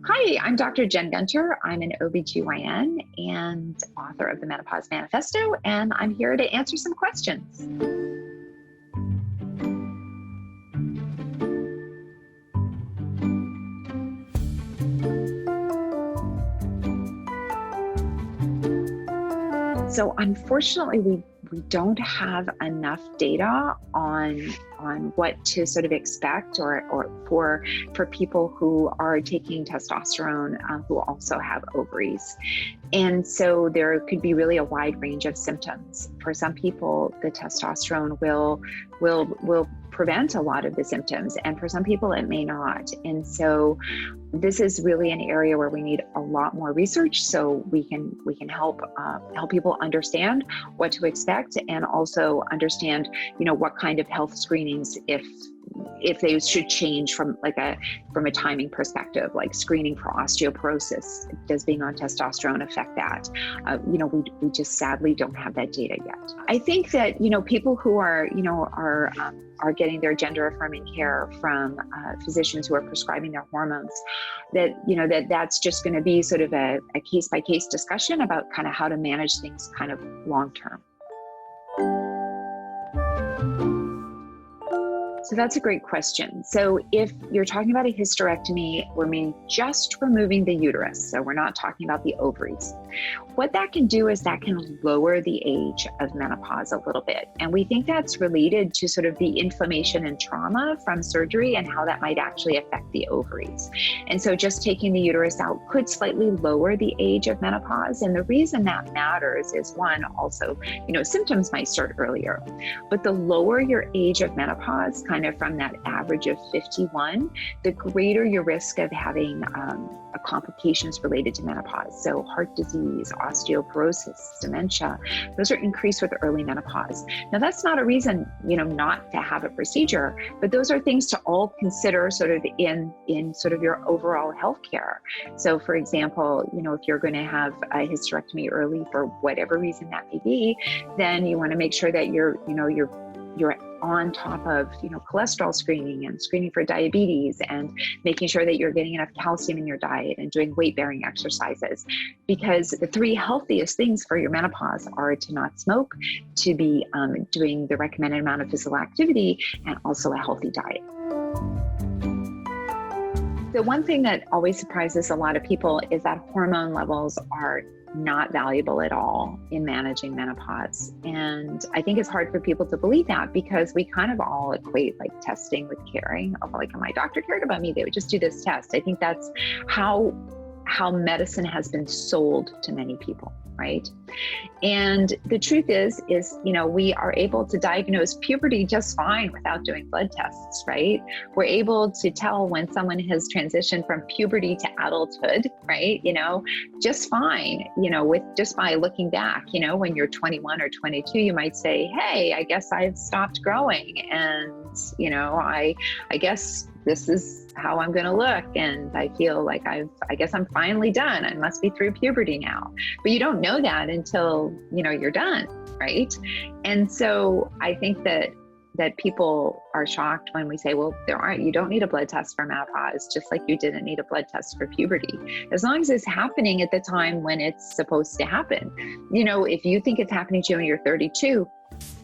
Hi, I'm Dr. Jen Gunter. I'm an OBGYN and author of the Menopause Manifesto, and I'm here to answer some questions. So unfortunately, we don't have enough data on what to sort of expect or for people who are taking testosterone who also have ovaries. And so there could be really a wide range of symptoms. For some people, the testosterone will prevent a lot of the symptoms, and for some people it may not. And so this is really an area where we need a lot more research so we can help people understand what to expect, and also understand, what kind of health screenings, if they should change from a timing perspective, like screening for osteoporosis. Does being on testosterone affect that? We just sadly don't have that data yet. I think that, people who are getting their gender affirming care from physicians who are prescribing their hormones, that's just going to be sort of a case by case discussion about kind of how to manage things kind of long term. So that's a great question. So if you're talking about a hysterectomy, we're just removing the uterus. So we're not talking about the ovaries. What that can do is that can lower the age of menopause a little bit. And we think that's related to sort of the inflammation and trauma from surgery and how that might actually affect the ovaries. And so just taking the uterus out could slightly lower the age of menopause. And the reason that matters is, one, also, symptoms might start earlier. But the lower your age of menopause, kind of from that average of 51, the greater your risk of having complications related to menopause. So heart disease, osteoporosis, dementia, those are increased with early menopause. Now, that's not a reason, not to have a procedure, but those are things to all consider sort of in sort of your overall healthcare. So for example, if you're going to have a hysterectomy early for whatever reason that may be, then you want to make sure that you're on top of, cholesterol screening and screening for diabetes, and making sure that you're getting enough calcium in your diet and doing weight-bearing exercises. Because the three healthiest things for your menopause are to not smoke, to be doing the recommended amount of physical activity, and also a healthy diet. The one thing that always surprises a lot of people is that hormone levels are not valuable at all in managing menopause. And I think it's hard for people to believe that, because we kind of all equate like testing with caring. Like, if my doctor cared about me, they would just do this test. I think that's how medicine has been sold to many people, right? And the truth is, we are able to diagnose puberty just fine without doing blood tests, right? We're able to tell when someone has transitioned from puberty to adulthood, right? Just fine, just by looking back, when you're 21 or 22, you might say, hey, I guess I've stopped growing. And, I guess this is how I'm going to look. And I feel like I guess I'm finally done. I must be through puberty now. But you don't know that until, you're done, right? And so I think that people are shocked when we say, well, you don't need a blood test for menopause, just like you didn't need a blood test for puberty. As long as it's happening at the time when it's supposed to happen. If you think it's happening to you when you're 32,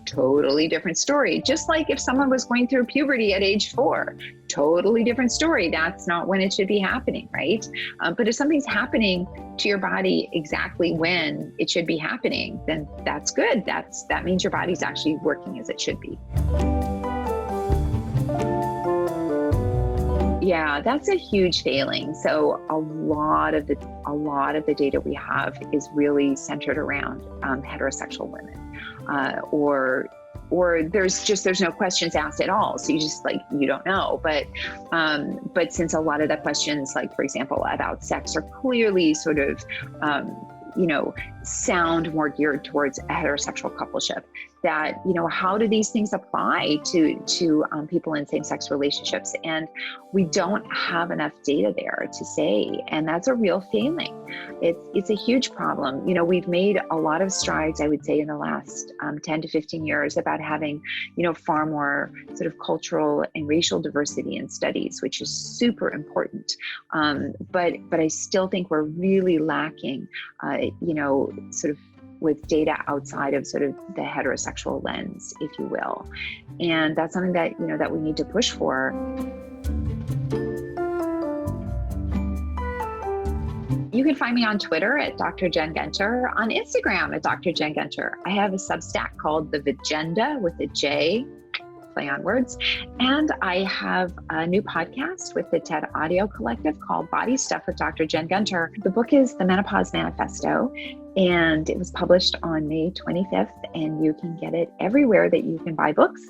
totally different story. Just like if someone was going through puberty at age 4, totally different story. That's not when it should be happening, right? But if something's happening to your body exactly when it should be happening, then that's good. That means your body's actually working as it should be. Yeah, that's a huge failing. So a lot of the data we have is really centered around heterosexual women. Or there's no questions asked at all. So you don't know. But since a lot of the questions, like for example, about sex, are clearly sort of, sound more geared towards a heterosexual coupleship, that, how do these things apply to people in same-sex relationships? And we don't have enough data there to say, and that's a real failing. It's a huge problem. We've made a lot of strides, I would say, in the last 10 to 15 years about having, far more sort of cultural and racial diversity in studies, which is super important. But I still think we're really lacking, sort of with data outside of sort of the heterosexual lens, if you will. And that's something that, that we need to push for. You can find me on Twitter at Dr. Jen Gunter, on Instagram at Dr. Jen Gunter. I have a Substack called The Vagina with a J, play on words. And I have a new podcast with the TED Audio Collective called Body Stuff with Dr. Jen Gunter. The book is the Menopause Manifesto, and it was published on May 25th, and you can get it everywhere that you can buy books.